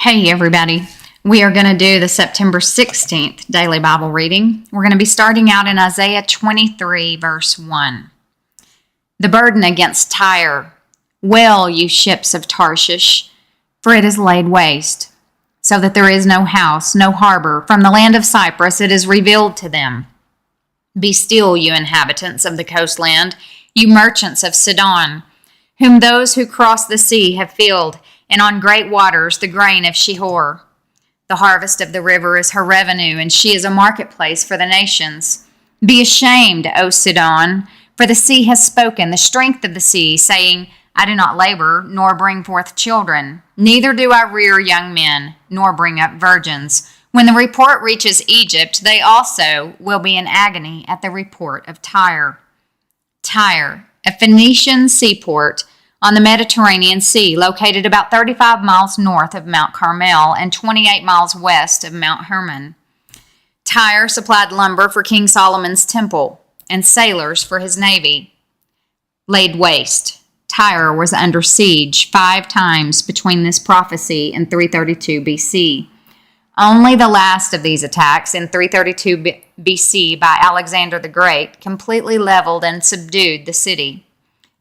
Hey everybody, we are going to do the September 16th daily Bible reading. We're going to be starting out in Isaiah 23 verse 1. The burden against Tyre. Wail, you ships of Tarshish, for it is laid waste, so that there is no house, no harbor. From the land of Cyprus it is revealed to them. Be still, you inhabitants of the coastland, you merchants of Sidon, whom those who cross the sea have filled, and on great waters the grain of Shihor. The harvest of the river is her revenue, and she is a marketplace for the nations. Be ashamed, O Sidon, for the sea has spoken, the strength of the sea, saying, I do not labor, nor bring forth children, neither do I rear young men, nor bring up virgins. When the report reaches Egypt, they also will be in agony at the report of Tyre. Tyre, a Phoenician seaport, on the Mediterranean Sea, located about 35 miles north of Mount Carmel and 28 miles west of Mount Hermon. Tyre supplied lumber for King Solomon's temple and sailors for his navy. Laid waste. Tyre was under siege 5 times between this prophecy and 332 BC. Only the last of these attacks in 332 BC by Alexander the Great completely leveled and subdued the city.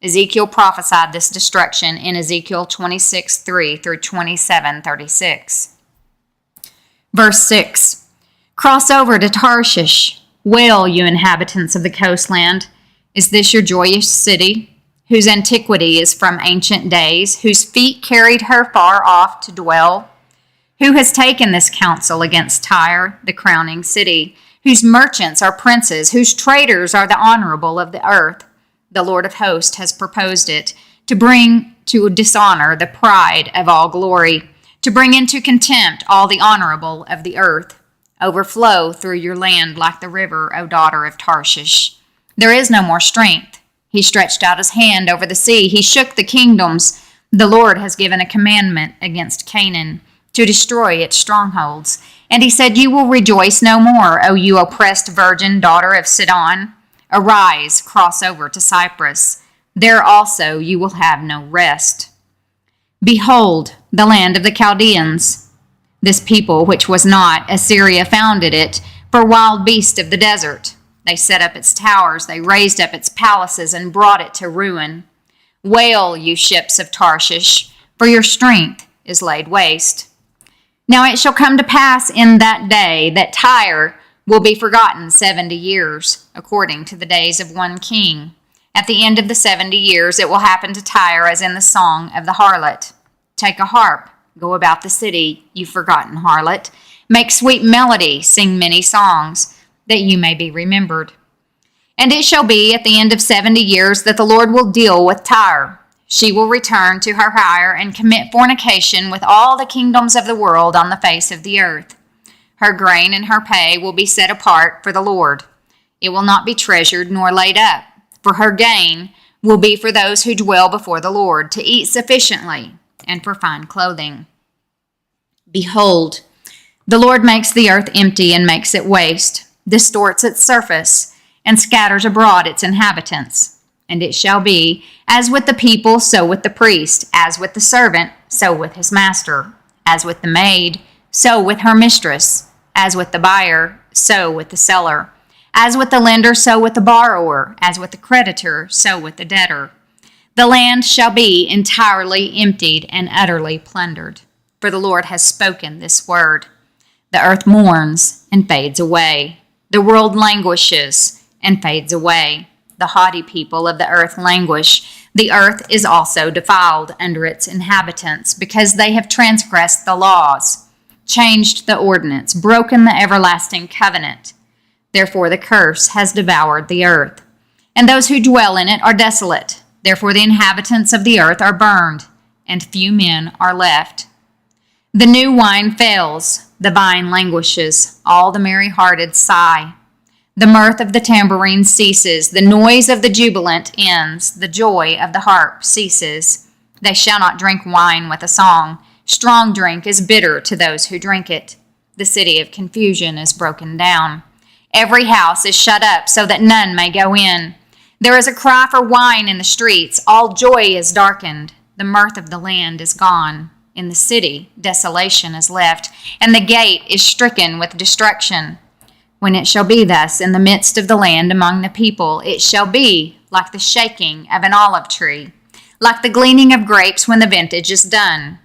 Ezekiel prophesied this destruction in Ezekiel 26:3 through 27:36. Verse 6. Cross over to Tarshish. Wail, you inhabitants of the coastland. Is this your joyous city, whose antiquity is from ancient days, whose feet carried her far off to dwell? Who has taken this counsel against Tyre, the crowning city, whose merchants are princes, whose traders are the honorable of the earth? The Lord of hosts has proposed it, to bring to dishonor the pride of all glory, to bring into contempt all the honorable of the earth. Overflow through your land like the river, O daughter of Tarshish. There is no more strength. He stretched out his hand over the sea. He shook the kingdoms. The Lord has given a commandment against Canaan to destroy its strongholds. And he said, you will rejoice no more, O you oppressed virgin daughter of Sidon. Arise, cross over to Cyprus. There also you will have no rest. Behold, the land of the Chaldeans. This people which was not, Assyria founded it, for wild beasts of the desert. They set up its towers, they raised up its palaces, and brought it to ruin. Wail, you ships of Tarshish, for your strength is laid waste. Now it shall come to pass in that day that Tyre will be forgotten 70 years, according to the days of one king. At the end of the 70 years, it will happen to Tyre as in the song of the harlot. Take a harp, go about the city, you forgotten harlot. Make sweet melody, sing many songs, that you may be remembered. And it shall be at the end of 70 years that the Lord will deal with Tyre. She will return to her hire and commit fornication with all the kingdoms of the world on the face of the earth. Her grain and her pay will be set apart for the Lord. It will not be treasured nor laid up, for her gain will be for those who dwell before the Lord, to eat sufficiently and for fine clothing. Behold, the Lord makes the earth empty and makes it waste, distorts its surface, and scatters abroad its inhabitants. And it shall be, as with the people, so with the priest, as with the servant, so with his master, as with the maid, so with her mistress, as with the buyer, so with the seller, as with the lender, so with the borrower, as with the creditor, so with the debtor. The land shall be entirely emptied and utterly plundered, for the Lord has spoken this word. The earth mourns and fades away. The world languishes and fades away. The haughty people of the earth languish. The earth is also defiled under its inhabitants, because they have transgressed the laws, changed the ordinance, broken the everlasting covenant. Therefore the curse has devoured the earth, and those who dwell in it are desolate. Therefore the inhabitants of the earth are burned, and few men are left. The new wine fails, the vine languishes, all the merry-hearted sigh. The mirth of the tambourine ceases, the noise of the jubilant ends, the joy of the harp ceases. They shall not drink wine with a song. Strong drink is bitter to those who drink it. The city of confusion is broken down. Every house is shut up so that none may go in. There is a cry for wine in the streets. All joy is darkened. The mirth of the land is gone. in the city desolation is left, and the gate is stricken with destruction. When it shall be thus in the midst of the land among the people, it shall be like the shaking of an olive tree, like the gleaning of grapes when the vintage is done.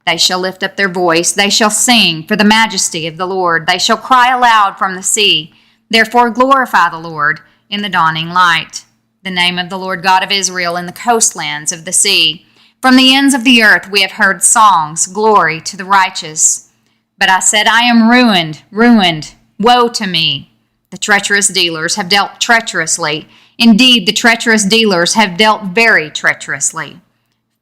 They shall lift up their voice, they shall sing for the majesty of the Lord. They shall cry aloud from the sea. Therefore glorify the Lord in the dawning light. The name of the Lord God of Israel in the coastlands of the sea. From the ends of the earth we have heard songs, glory to the righteous. But I said, I am ruined, ruined. Woe to me! The treacherous dealers have dealt treacherously. Indeed, the treacherous dealers have dealt very treacherously.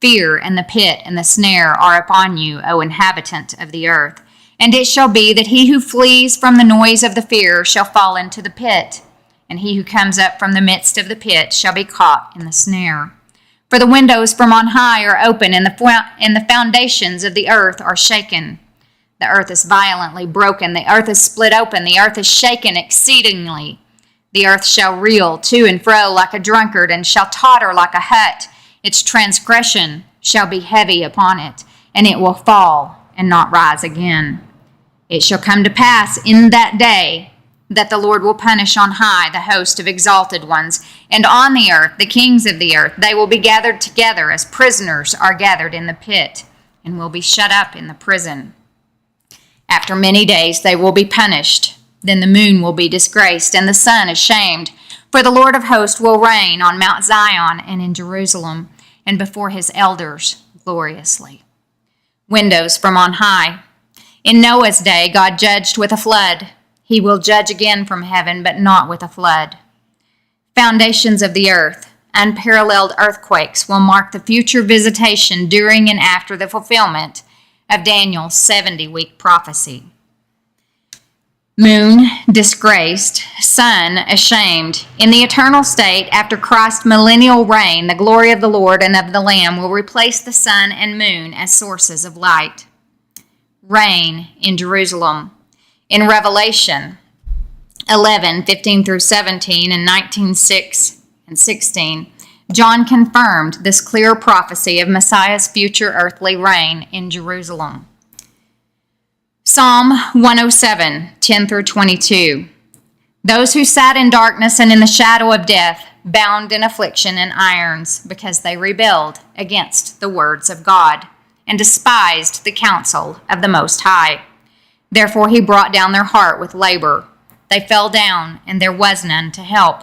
Fear and the pit and the snare are upon you, O inhabitant of the earth. And it shall be that he who flees from the noise of the fear shall fall into the pit, and he who comes up from the midst of the pit shall be caught in the snare. For the windows from on high are open, and the foundations of the earth are shaken. The earth is violently broken, the earth is split open, the earth is shaken exceedingly. The earth shall reel to and fro like a drunkard, and shall totter like a hut. Its transgression shall be heavy upon it, and it will fall and not rise again. It shall come to pass in that day that the Lord will punish on high the host of exalted ones, and on the earth the kings of the earth. They will be gathered together as prisoners are gathered in the pit, and will be shut up in the prison. After many days they will be punished. Then the moon will be disgraced, and the sun ashamed. For the Lord of hosts will reign on Mount Zion and in Jerusalem, and before his elders gloriously. Windows from on high. In Noah's day God judged with a flood. He will judge again from heaven, but not with a flood. Foundations of the earth. Unparalleled earthquakes will mark the future visitation during and after the fulfillment of Daniel's 70-week prophecy. Moon disgraced, sun ashamed. In the eternal state, after Christ's millennial reign, the glory of the Lord and of the Lamb will replace the sun and moon as sources of light. Reign in Jerusalem. In Revelation 11:15 through 17 and 19:6 and 16, John confirmed this clear prophecy of Messiah's future earthly reign in Jerusalem. Psalm 107, 10 through 22. Those who sat in darkness and in the shadow of death, bound in affliction and irons, because they rebelled against the words of God and despised the counsel of the Most High. Therefore he brought down their heart with labor. They fell down, and there was none to help.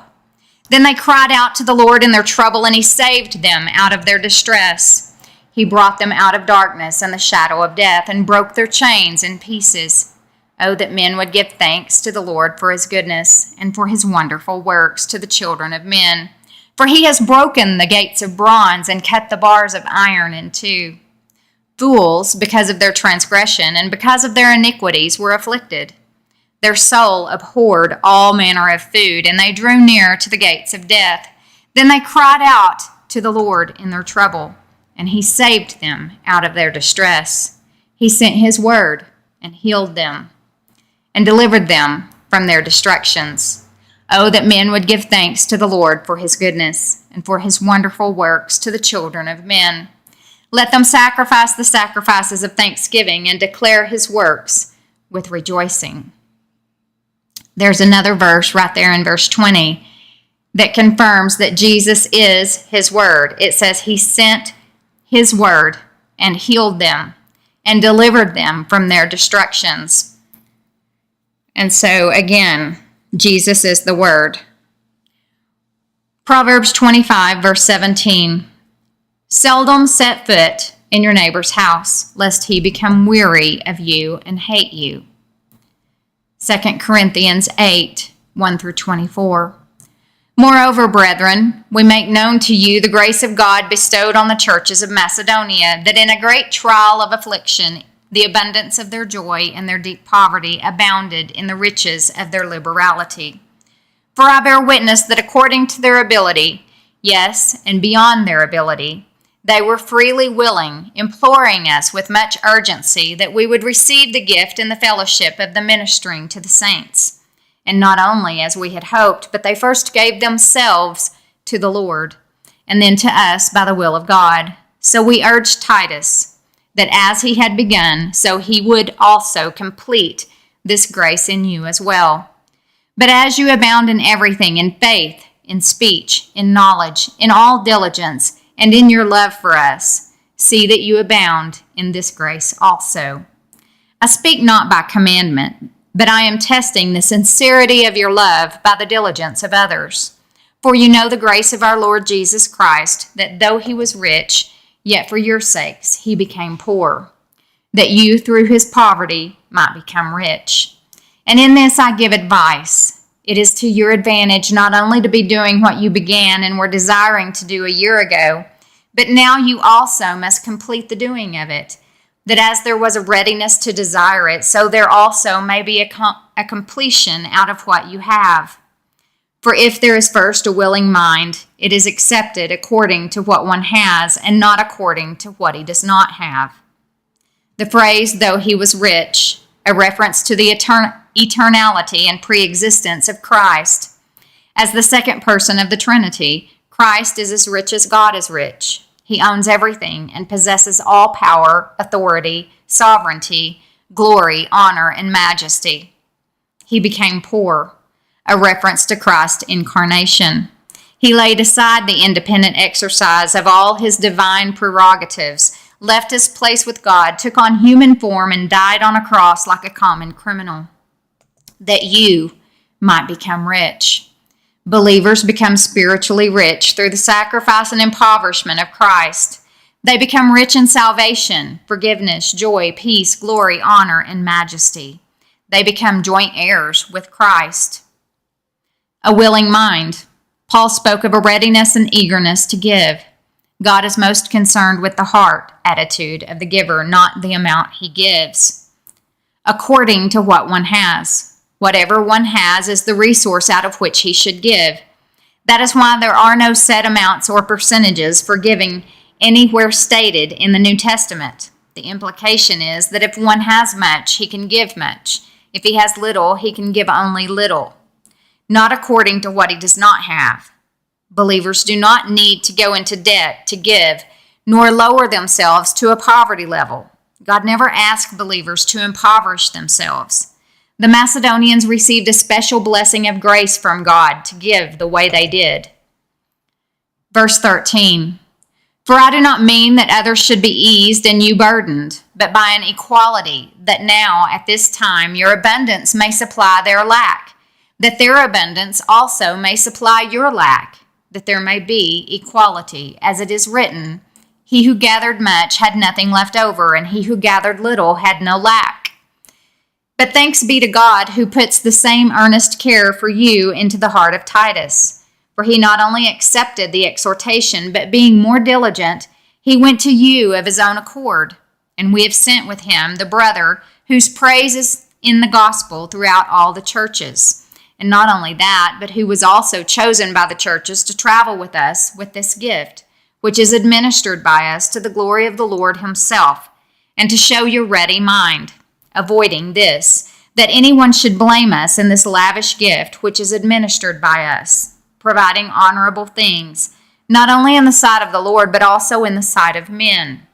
Then they cried out to the Lord in their trouble, and he saved them out of their distress. He brought them out of darkness and the shadow of death, and broke their chains in pieces. Oh, that men would give thanks to the Lord for his goodness, and for his wonderful works to the children of men. For he has broken the gates of bronze, and cut the bars of iron in two. Fools, because of their transgression, and because of their iniquities, were afflicted. Their soul abhorred all manner of food, and they drew near to the gates of death. Then they cried out to the Lord in their trouble, and he saved them out of their distress. He sent his word and healed them, and delivered them from their destructions. Oh, that men would give thanks to the Lord for his goodness, and for his wonderful works to the children of men. Let them sacrifice the sacrifices of thanksgiving, and declare his works with rejoicing. There's another verse right there in verse 20 that confirms that Jesus is his word. It says he sent his word and healed them and delivered them from their destructions. And so again, Jesus is the word. Proverbs 25, verse 17. Seldom set foot in your neighbor's house, lest he become weary of you and hate you. 2 Corinthians 8, 1 through 24. Moreover, brethren, we make known to you the grace of God bestowed on the churches of Macedonia, that in a great trial of affliction, the abundance of their joy and their deep poverty abounded in the riches of their liberality. For I bear witness that according to their ability, yes, and beyond their ability, they were freely willing, imploring us with much urgency that we would receive the gift and the fellowship of the ministering to the saints. And not only as we had hoped, but they first gave themselves to the Lord, and then to us by the will of God. So we urge Titus, that as he had begun, so he would also complete this grace in you as well. But as you abound in everything, in faith, in speech, in knowledge, in all diligence, and in your love for us, see that you abound in this grace also. I speak not by commandment, but I am testing the sincerity of your love by the diligence of others. For you know the grace of our Lord Jesus Christ, that though he was rich, yet for your sakes he became poor, that you through his poverty might become rich. And in this I give advice. It is to your advantage not only to be doing what you began and were desiring to do a year ago, but now you also must complete the doing of it, that as there was a readiness to desire it, so there also may be a completion out of what you have. For if there is first a willing mind, it is accepted according to what one has and not according to what he does not have. The phrase, though he was rich, a reference to the eternality and pre-existence of Christ. As the second person of the Trinity, Christ is as rich as God is rich. He owns everything and possesses all power, authority, sovereignty, glory, honor, and majesty. He became poor, a reference to Christ's incarnation. He laid aside the independent exercise of all his divine prerogatives, left his place with God, took on human form, and died on a cross like a common criminal, that you might become rich. Believers become spiritually rich through the sacrifice and impoverishment of Christ. They become rich in salvation, forgiveness, joy, peace, glory, honor, and majesty. They become joint heirs with Christ. A willing mind. Paul spoke of a readiness and eagerness to give. God is most concerned with the heart attitude of the giver, not the amount he gives. According to what one has. Whatever one has is the resource out of which he should give. That is why there are no set amounts or percentages for giving anywhere stated in the New Testament. The implication is that if one has much, he can give much. If he has little, he can give only little. Not according to what he does not have. Believers do not need to go into debt to give, nor lower themselves to a poverty level. God never asked believers to impoverish themselves. The Macedonians received a special blessing of grace from God to give the way they did. Verse 13, for I do not mean that others should be eased and you burdened, but by an equality, that now at this time your abundance may supply their lack, that their abundance also may supply your lack, that there may be equality, as it is written, he who gathered much had nothing left over, and he who gathered little had no lack. But thanks be to God who puts the same earnest care for you into the heart of Titus. For he not only accepted the exhortation, but being more diligent, he went to you of his own accord. And we have sent with him the brother whose praise is in the gospel throughout all the churches. And not only that, but who was also chosen by the churches to travel with us with this gift, which is administered by us to the glory of the Lord himself, and to show your ready mind, avoiding this, that anyone should blame us in this lavish gift which is administered by us, providing honorable things, not only in the sight of the Lord, but also in the sight of men.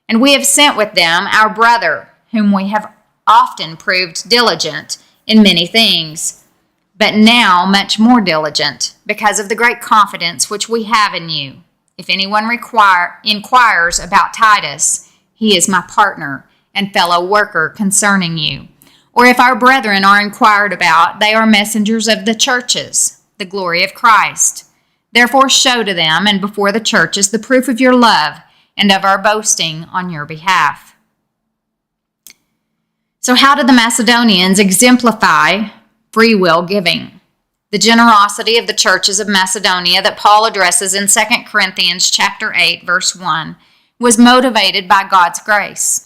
And we have sent with them our brother, whom we have often proved diligent in many things, but now much more diligent, because of the great confidence which we have in you. If anyone inquires about Titus, he is my partner and fellow worker concerning you. Or if our brethren are inquired about, they are messengers of the churches, the glory of Christ. Therefore show to them and before the churches the proof of your love and of our boasting on your behalf. So how did the Macedonians exemplify free will giving? The generosity of the churches of Macedonia that Paul addresses in 2 Corinthians chapter 8, verse 1, was motivated by God's grace.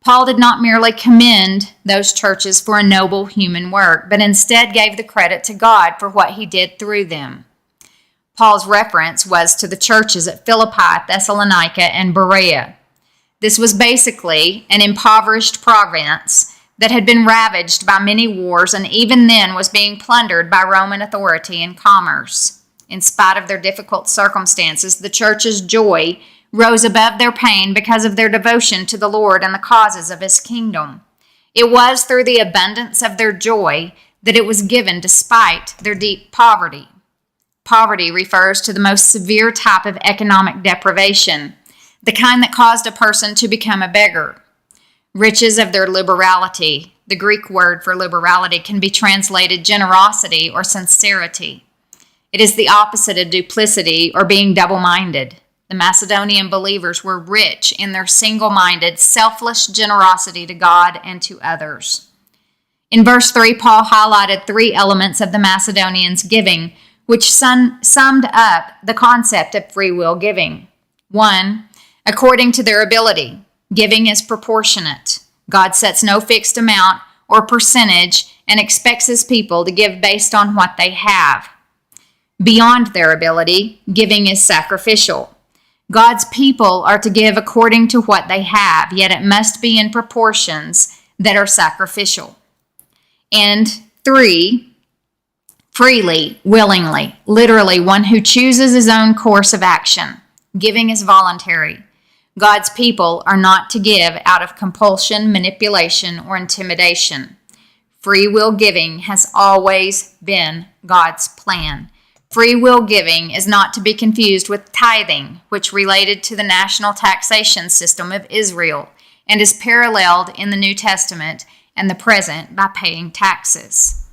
Paul did not merely commend those churches for a noble human work, but instead gave the credit to God for what he did through them. Paul's reference was to the churches at Philippi, Thessalonica, and Berea. This was basically an impoverished province that had been ravaged by many wars and even then was being plundered by Roman authority and commerce. In spite of their difficult circumstances, the church's joy rose above their pain because of their devotion to the Lord and the causes of his kingdom. It was through the abundance of their joy that it was given despite their deep poverty. Poverty refers to the most severe type of economic deprivation, the kind that caused a person to become a beggar. Riches of their liberality. The Greek word for liberality can be translated generosity or sincerity. It is the opposite of duplicity or being double-minded. The Macedonian believers were rich in their single-minded, selfless generosity to God and to others. In verse 3, Paul highlighted 3 elements of the Macedonians' giving, which summed up the concept of free will giving. 1, according to their ability. Giving is proportionate. God sets no fixed amount or percentage and expects his people to give based on what they have. Beyond their ability, giving is sacrificial. God's people are to give according to what they have, yet it must be in proportions that are sacrificial. And 3, freely, willingly, literally one who chooses his own course of action. Giving is voluntary. God's people are not to give out of compulsion, manipulation, or intimidation. Free will giving has always been God's plan. Free will giving is not to be confused with tithing, which related to the national taxation system of Israel and is paralleled in the New Testament and the present by paying taxes.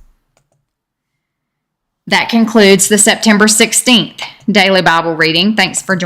That concludes the September 16th Daily Bible Reading. Thanks for joining.